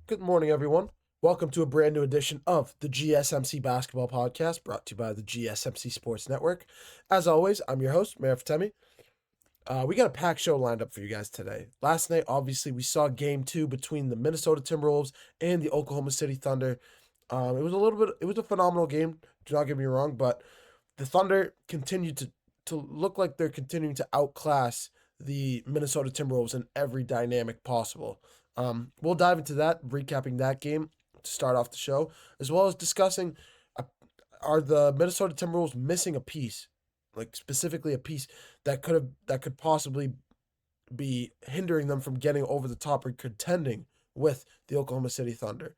Good morning, everyone. Welcome to a brand new edition of the GSMC Basketball Podcast, brought to you by the GSMC Sports Network. As always, I'm your host, Mayor Fatemi. We got a packed show lined up for you guys today. Last night, obviously, we saw Game 2 between the Minnesota Timberwolves and the Oklahoma City Thunder. It was a phenomenal game, do not get me wrong, but the Thunder continued to look like they're continuing to outclass the Minnesota Timberwolves in every dynamic possible. We'll dive into that, recapping that game to start off the show, as well as discussing uh, are the Minnesota Timberwolves missing a piece, like specifically a piece that could possibly be hindering them from getting over the top or contending with the Oklahoma City Thunder.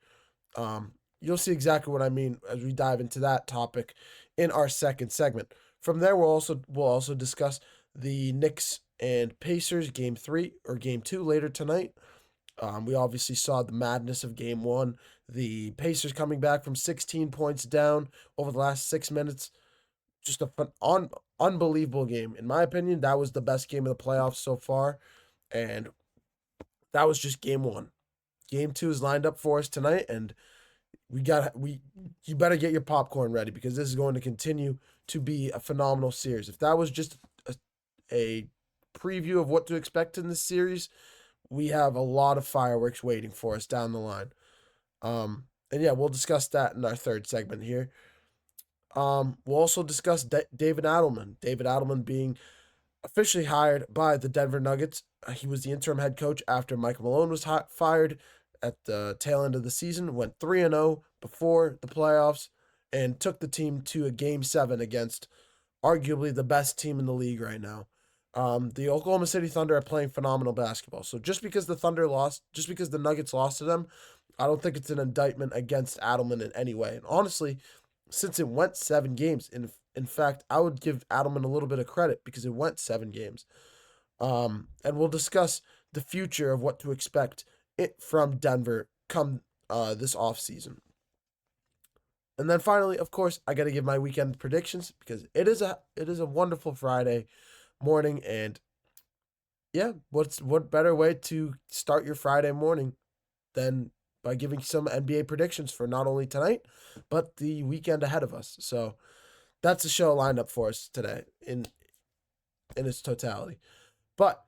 You'll see exactly what I mean as we dive into that topic in our second segment. From there, we'll also discuss the Knicks and Pacers game 3 or game 2 later tonight. We obviously saw the madness of game 1, the Pacers coming back from 16 points down over the last 6 minutes. Just a unbelievable game. In my opinion, that was the best game of the playoffs so far, and that was just game 1. Game 2 is lined up for us tonight, and you better get your popcorn ready because this is going to continue to be a phenomenal series. If that was just a preview of what to expect in this series, we have a lot of fireworks waiting for us down the line. And yeah, we'll discuss that in our third segment here. We'll also discuss David Adelman. David Adelman being officially hired by the Denver Nuggets. He was the interim head coach after Mike Malone was fired at the tail end of the season, went 3-0 before the playoffs, and took the team to a Game 7 against arguably the best team in the league right now. The Oklahoma City Thunder are playing phenomenal basketball. So just because the Nuggets lost to them, I don't think it's an indictment against Adelman in any way. And honestly, since it went 7 games, in fact, I would give Adelman a little bit of credit because it went 7 games. And we'll discuss the future of what to expect from Denver come this offseason. And then finally, of course, I got to give my weekend predictions because it is a wonderful Friday morning, and yeah, what better way to start your Friday morning than by giving some NBA predictions for not only tonight but the weekend ahead of us. So that's the show lined up for us today in its totality. But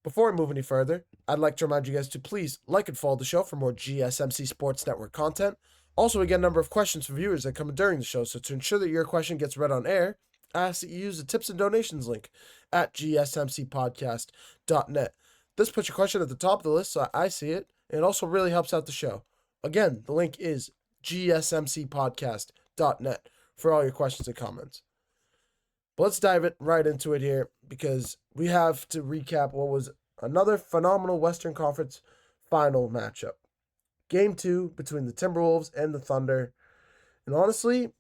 before we move any further, I'd like to remind you guys to please like and follow the show for more GSMC Sports Network content. Also, we get a number of questions from viewers that come in during the show, so to ensure that your question gets read on air, I ask that you use the tips and donations link at gsmcpodcast.net. This puts your question at the top of the list so I see it, and it also really helps out the show. Again, the link is gsmcpodcast.net for all your questions and comments. But let's dive right into it here because we have to recap what was another phenomenal Western Conference final matchup. Game 2 between the Timberwolves and the Thunder. And honestly,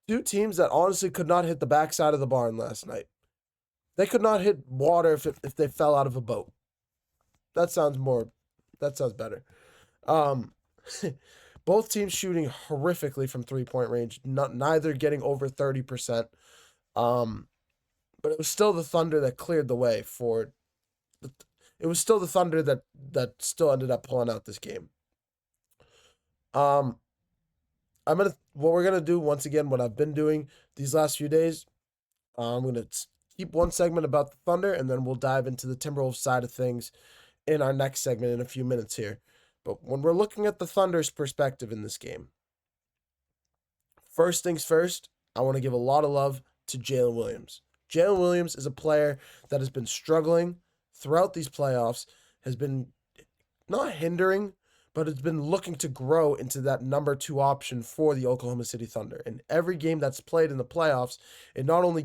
two teams that honestly could not hit the backside of the barn last night. They could not hit water if they fell out of a boat. That sounds better. Both teams shooting horrifically from 3-point range, neither getting over 30%. But it was still the Thunder that cleared the way for it was still the Thunder that still ended up pulling out this game. What we're gonna do once again, what I've been doing these last few days, I'm gonna keep one segment about the Thunder, and then we'll dive into the Timberwolves side of things in our next segment in a few minutes here. But when we're looking at the Thunder's perspective in this game, first things first, I want to give a lot of love to Jalen Williams. Jalen Williams is a player that has been struggling throughout these playoffs, has been not hindering, but has been looking to grow into that number 2 option for the Oklahoma City Thunder. In every game that's played in the playoffs, it not only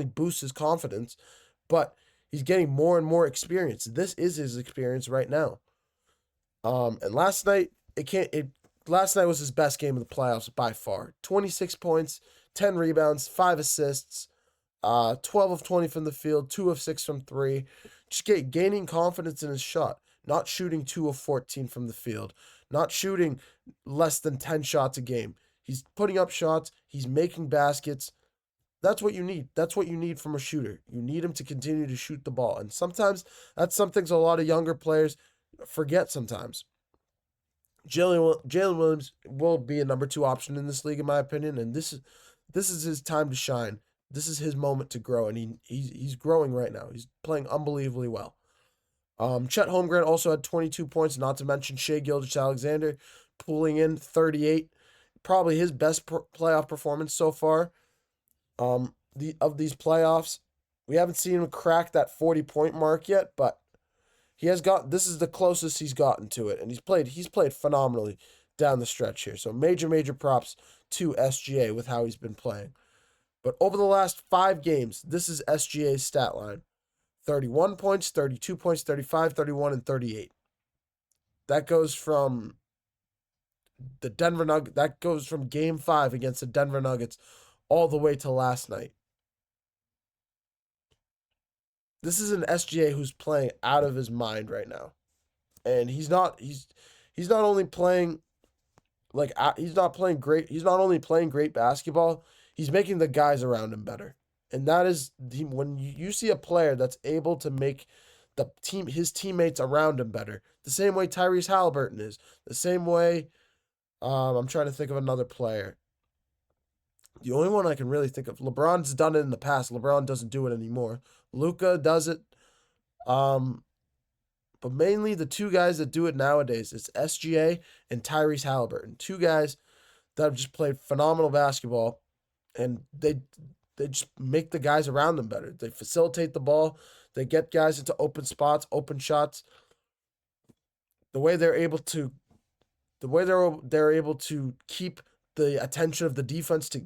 boosts his confidence, but he's getting more and more experience. This is his experience right now. And last night was his best game of the playoffs by far. 26 points, 10 rebounds, 5 assists, 12 of 20 from the field, 2 of 6 from 3. Just gaining confidence in his shot. Not shooting 2 of 14 from the field. Not shooting less than 10 shots a game. He's putting up shots. He's making baskets. That's what you need. That's what you need from a shooter. You need him to continue to shoot the ball. And sometimes that's some things a lot of younger players forget sometimes. Jalen Williams will be a number 2 option in this league, in my opinion, and this is his time to shine. This is his moment to grow, and he's growing right now. He's playing unbelievably well. Chet Holmgren also had 22 points, not to mention Shai Gilgeous-Alexander pulling in 38, probably his best playoff performance so far. Of these playoffs, we haven't seen him crack that 40-point mark yet, but this is the closest he's gotten to it, and he's played phenomenally down the stretch here. So major props to SGA with how he's been playing. But over the last 5 games, this is SGA's stat line. 31 points, 32 points, 35, 31, and 38. That goes from that goes from game 5 against the Denver Nuggets all the way to last night. This is an SGA who's playing out of his mind right now. And he's not only playing he's not only playing great basketball, he's making the guys around him better. And that is when you see a player that's able to make his teammates around him better. The same way Tyrese Halliburton is. The same way I'm trying to think of another player. The only one I can really think of, LeBron's done it in the past. LeBron doesn't do it anymore. Luka does it. But mainly the 2 guys that do it nowadays, it's SGA and Tyrese Halliburton. 2 guys that have just played phenomenal basketball, and they just make the guys around them better. They facilitate the ball. They get guys into open spots, open shots. The way they're able to keep the attention of the defense to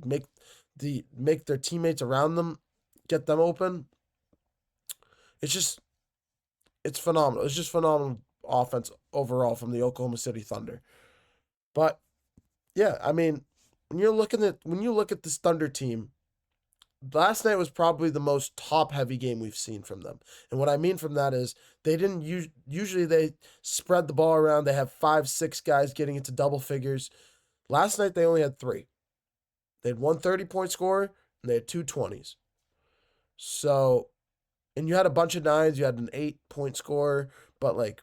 make their teammates around them get them open. It's phenomenal. It's just phenomenal offense overall from the Oklahoma City Thunder. But yeah, I mean, when you look at this Thunder team, last night was probably the most top-heavy game we've seen from them. And what I mean from that is they didn't usually they spread the ball around. They have 5-6 guys getting into double figures. Last night they only had 3. They had one 30-point scorer and they had 2 20s. So, and you had a bunch of 9s. You had an 8-point scorer, but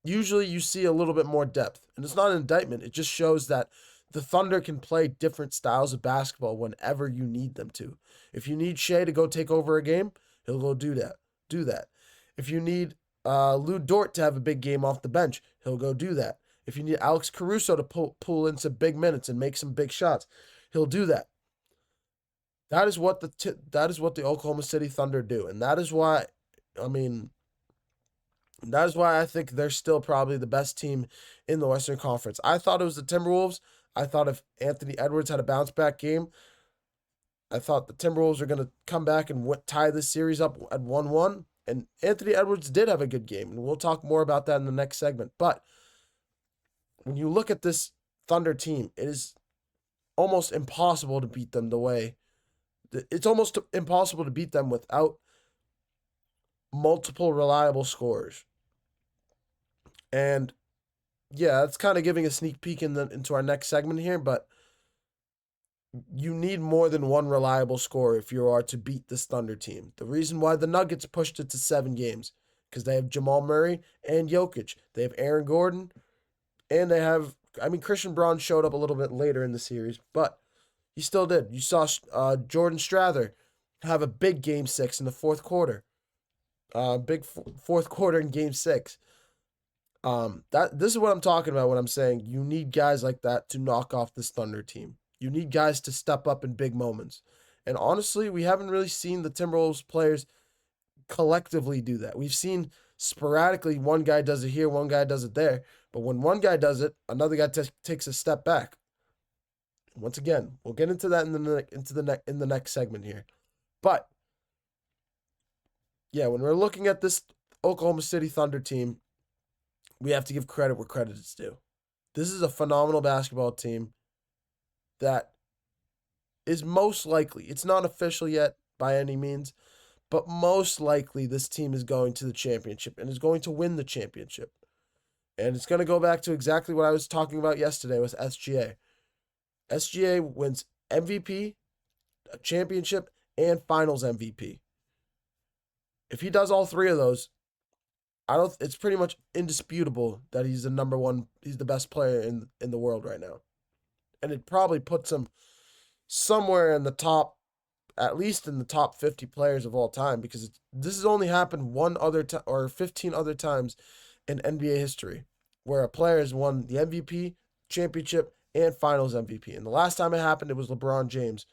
usually you see a little bit more depth. And it's not an indictment. It just shows that the Thunder can play different styles of basketball whenever you need them to. If you need Shai to go take over a game, he'll go do that. If you need Lou Dort to have a big game off the bench, he'll go do that. If you need Alex Caruso to pull in some big minutes and make some big shots, he'll do that. That is what the Oklahoma City Thunder do, and that is why I think they're still probably the best team in the Western Conference. I thought it was the Timberwolves. I thought if Anthony Edwards had a bounce back game, I thought the Timberwolves are going to come back and tie this series up at 1-1. And Anthony Edwards did have a good game, and we'll talk more about that in the next segment. But when you look at this Thunder team, it is almost impossible to beat them it's almost impossible to beat them without multiple reliable scorers. And yeah, that's kind of giving a sneak peek into our next segment here, but you need more than one reliable scorer if you are to beat this Thunder team. The reason why the Nuggets pushed it to 7 games, because they have Jamal Murray and Jokic. They have Aaron Gordon, and they have, Christian Braun showed up a little bit later in the series, but he still did. You saw Jordan Strather have a big Game 6 in the fourth quarter. Fourth quarter in Game 6. This is what I'm talking about when I'm saying you need guys like that to knock off this Thunder team. You need guys to step up in big moments. And honestly, we haven't really seen the Timberwolves players collectively do that. We've seen sporadically one guy does it here, one guy does it there. But when one guy does it, another guy takes a step back. Once again, we'll get into that in the next segment here. But yeah, when we're looking at this Oklahoma City Thunder team, we have to give credit where credit is due. This is a phenomenal basketball team that is most likely, it's not official yet by any means, but most likely this team is going to the championship and is going to win the championship. And it's going to go back to exactly what I was talking about yesterday with SGA. SGA wins MVP, a championship, and finals MVP. If he does all 3 of those, It's pretty much indisputable that he's he's the best player in the world right now. And it probably puts him somewhere in the top, at least in the top 50 players of all time, because this has only happened one other time or 15 other times in NBA history where a player has won the MVP, championship, and finals MVP. And the last time it happened, it was LeBron James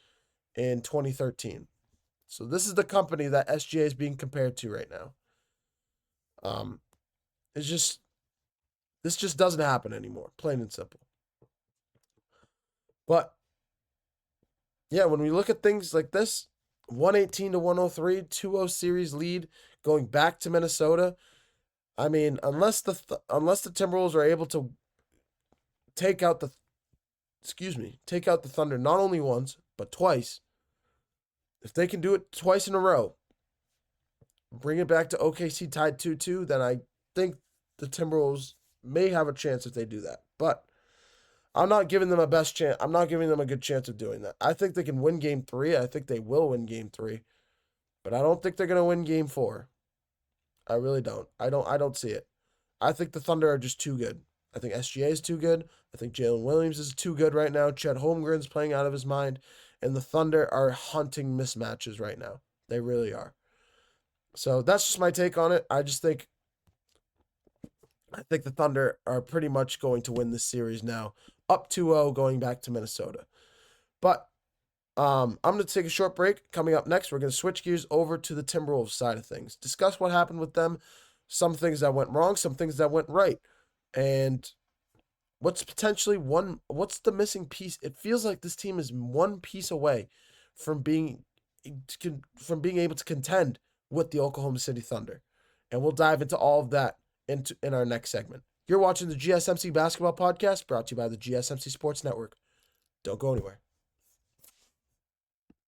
in 2013. So this is the company that SGA is being compared to right now. It's just this just doesn't happen anymore, plain and simple. But yeah, when we look at things like this, 118 to 103, 2-0 series lead going back to Minnesota. I mean, unless the Timberwolves are able to take out the Thunder not only once, but twice. If they can do it twice in a row, bring it back to OKC tied 2-2, then I think the Timberwolves may have a chance if they do that. But I'm not giving them a best chance. I'm not giving them a good chance of doing that. I think they can win game 3. I think they will win game 3. But I don't think they're going to win game 4. I really don't. I don't see it. I think the Thunder are just too good. I think SGA is too good. I think Jalen Williams is too good right now. Chet Holmgren's playing out of his mind. And the Thunder are hunting mismatches right now. They really are. So that's just my take on it. I think the Thunder are pretty much going to win this series now. Up 2-0 going back to Minnesota. But I'm going to take a short break. Coming up next, we're going to switch gears over to the Timberwolves side of things. Discuss what happened with them, some things that went wrong, some things that went right, and what's the missing piece. It feels like this team is one piece away from being able to contend with the Oklahoma City Thunder. And we'll dive into all of that in our next segment. You're watching the GSMC Basketball Podcast, brought to you by the GSMC Sports Network. Don't go anywhere.